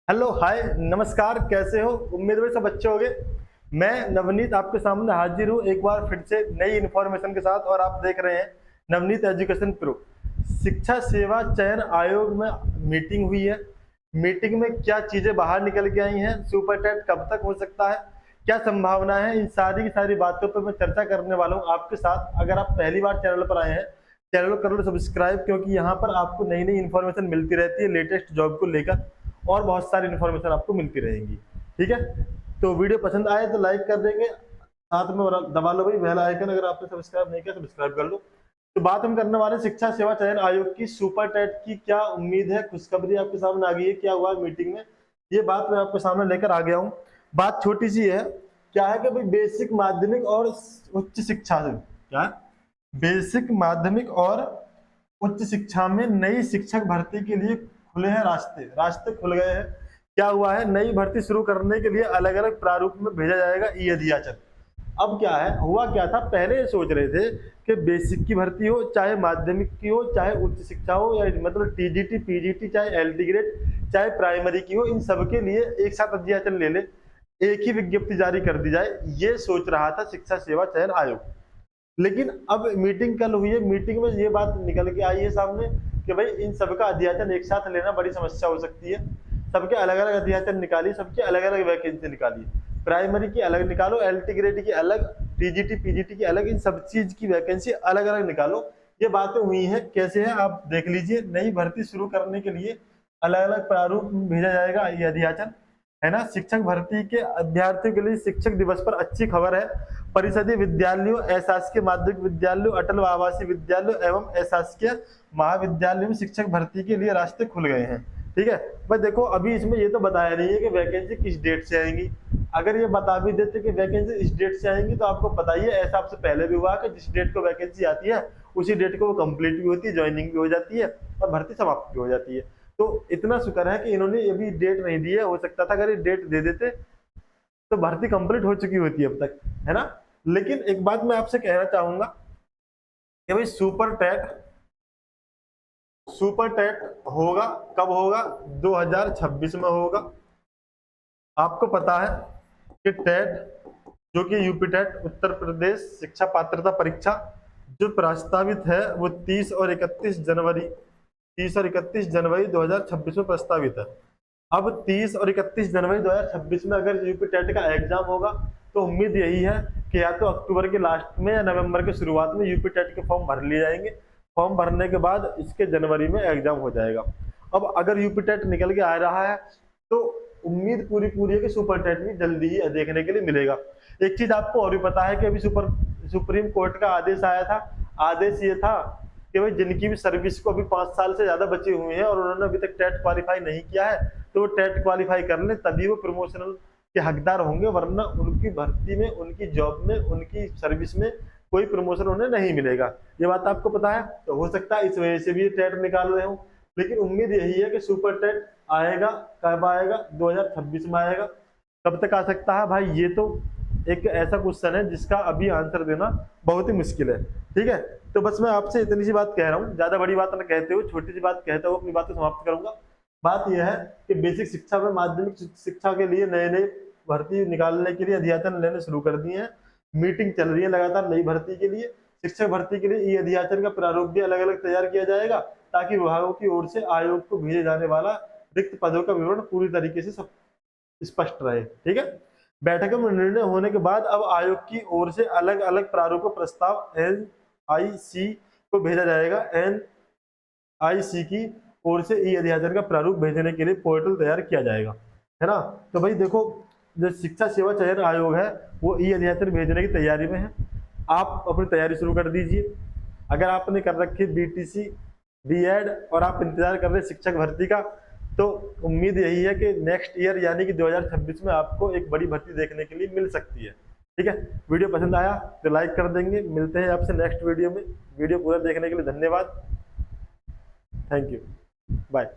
Hello hi नमस्कार, कैसे हो? उम्मीद है सब अच्छे होंगे। मैं नवनीत आपके सामने हाजिर हूँ एक बार फिर से नई इन्फॉर्मेशन के साथ, और आप देख रहे हैं नवनीत एजुकेशन प्रो। शिक्षा सेवा चयन आयोग में मीटिंग हुई है। मीटिंग में क्या चीजें बाहर निकल के आई हैं, सुपर टेट कब तक हो सकता है, क्या संभावना है, इन सारी की सारी बातों पर मैं चर्चा करने वाला हूँ आपके साथ। अगर आप पहली बार चैनल पर आए हैं, चैनल को कर लो सब्सक्राइब, क्योंकि यहाँ पर आपको नई नई इन्फॉर्मेशन मिलती रहती है लेटेस्ट जॉब को लेकर, और बहुत सारी इन्फॉर्मेशन आपको मिलती रहेंगी। ठीक है, तो वीडियो पसंद आए तो लाइक कर देंगे, साथ में दबा लो भाई बेल आइकन, अगर आपने सब्सक्राइब नहीं किया सब्सक्राइब कर लो। तो बात हम करने वाले शिक्षा सेवा चयन आयोग की, सुपर टेट की क्या उम्मीद है, खुशखबरी आपके सामने आ गई है, क्या हुआ मीटिंग में, ये बात मैं आपके सामने लेकर आ गया हूँ। बात छोटी सी है, क्या है कि भाई बेसिक माध्यमिक और उच्च शिक्षा से क्या बेसिक माध्यमिक और उच्च शिक्षा में नई शिक्षक भर्ती के लिए खुले हैं रास्ते, रास्ते खुल गए हैं। क्या हुआ है, नई भर्ती शुरू करने के लिए अलग अलग प्रारूप में भेजा जाएगा ई अध्याचन। अब क्या है, हुआ क्या था, पहले ये सोच रहे थे कि बेसिक की भर्ती हो, चाहे माध्यमिक की हो, चाहे उच्च शिक्षा हो, या मतलब टीजीटी पीजीटी, चाहे एलटी ग्रेड, चाहे प्राइमरी की हो, इन सबके लिए एक साथ अध्याचन ले ले, एक ही विज्ञप्ति जारी कर दी जाए, ये सोच रहा था शिक्षा सेवा चयन आयोग। लेकिन अब मीटिंग कल हुई है, मीटिंग में ये बात निकल के आई है सामने कि भाई इन सबका अध्याचन एक साथ लेना बड़ी समस्या हो सकती है। सबके अलग अलग अध्याचन निकालिए, सबकी अलग अलग वैकेंसी निकालिए, प्राइमरी की अलग निकालो, एलटी ग्रेड की अलग, टीजीटी पीजीटी की अलग, इन सब चीज की वैकेंसी अलग अलग निकालो। ये बातें हुई हैं, कैसे है आप देख लीजिए। नई भर्ती शुरू करने के लिए अलग अलग प्रारूप में भेजा जाएगा ये अध्याचन, है ना। शिक्षक भर्ती के अभ्यर्थियों के लिए शिक्षक दिवस पर अच्छी खबर है। परिषदीय विद्यालयों, अशासकीय माध्यमिक विद्यालयों, अटल आवासीय विद्यालयों एवं अशासकीय महाविद्यालयों में शिक्षक भर्ती के लिए रास्ते खुल गए हैं। ठीक है, बस देखो अभी इसमें ये तो बताया नहीं है कि वैकेंसी किस डेट से आएंगी। अगर ये बता भी देते कि वैकेंसी इस डेट से आएंगी, तो आपको पता ही है ऐसा आपसे पहले भी हुआ कि जिस डेट को वैकेंसी आती है उसी डेट को वो कंप्लीट भी होती है, ज्वाइनिंग भी हो जाती है और भर्ती समाप्त भी हो जाती है। तो इतना शुक्र है कि इन्होंने अभी डेट नहीं दी है, हो सकता था अगर ये डेट दे देते तो भर्ती कंप्लीट हो चुकी होती है अब तक, है ना। लेकिन एक बात मैं आपसे कहना चाहूंगा कि भाई सुपर टेट होगा, कब होगा? 2026 में होगा। आपको पता है कि टेट, जो कि यूपी टेट उत्तर प्रदेश शिक्षा पात्रता परीक्षा जो प्रस्तावित है, वो 30 और 31 जनवरी 2026 में प्रस्तावित है। अब 30 और 31 जनवरी 2026 में अगर यूपी टेट का एग्जाम होगा, तो उम्मीद यही है कि या तो अक्टूबर के लास्ट में या नवंबर के शुरुआत में यूपी टेट के फॉर्म भर लिए जाएंगे। फॉर्म भरने के बाद इसके जनवरी में एग्जाम हो जाएगा। अब अगर यूपी टेट निकल के आ रहा है, तो उम्मीद पूरी पूरी है कि सुपर टेट भी जल्दी ही देखने के लिए मिलेगा। एक चीज आपको और भी पता है कि अभी सुप्रीम कोर्ट का आदेश आया था। आदेश ये था कि भाई जिनकी भी सर्विस को अभी 5 साल से ज्यादा बचे हुए हैं और उन्होंने अभी तक टेट क्वालिफाई नहीं किया है, तो वो टेट क्वालिफाई कर ले, तभी वो प्रमोशनल के हकदार होंगे, वरना उनकी भर्ती में, उनकी जॉब में, उनकी सर्विस में कोई प्रमोशन उन्हें नहीं मिलेगा। ये बात आपको पता है, तो हो सकता है इस वजह से भी टेट निकाल रहे हो। लेकिन उम्मीद यही है कि सुपर टेट आएगा। कब आएगा? 2026 में आएगा। कब तक आ सकता है भाई, ये तो एक ऐसा क्वेश्चन है जिसका अभी आंसर देना बहुत ही मुश्किल है। ठीक है, तो बस मैं आपसे इतनी सी बात कह रहा हूँ, ज्यादा बड़ी बात ना कहते हुए छोटी सी बात कहता हुए अपनी बात को समाप्त करूंगा। बात यह है कि बेसिक शिक्षा में माध्यमिक शिक्षा के लिए नए नए भर्ती निकालने के लिए अध्याचन लेने शुरू कर दिए हैं। मीटिंग चल रही है लगातार नई भर्ती के लिए। शिक्षक भर्ती के लिए ई अध्याचन का प्रारूप भी अलग अलग तैयार किया जाएगा, ताकि विभागों की ओर से आयोग को भेजे जाने वाला रिक्त पदों का विवरण पूरी तरीके से सब स्पष्ट रहे। ठीक है, बैठक में निर्णय होने के बाद अब आयोग की ओर से अलग अलग प्रारूप प्रस्ताव एनआईसी को भेजा जाएगा। एनआईसी की ओर से ई अध्याचन का प्रारूप भेजने के लिए पोर्टल तैयार किया जाएगा, है ना। तो भाई देखो, जो शिक्षा सेवा चयन आयोग है वो ई अध्याचन भेजने की तैयारी में है। आप अपनी तैयारी शुरू कर दीजिए। अगर आपने कर रखी बीटीसी, बीएड और आप इंतजार कर रहे शिक्षक भर्ती का, तो उम्मीद यही है कि नेक्स्ट ईयर यानी कि 2026 में आपको एक बड़ी भर्ती देखने के लिए मिल सकती है। ठीक है, वीडियो पसंद आया तो लाइक कर देंगे। मिलते हैं आपसे नेक्स्ट वीडियो में। वीडियो पूरा देखने के लिए धन्यवाद। Thank you, bye.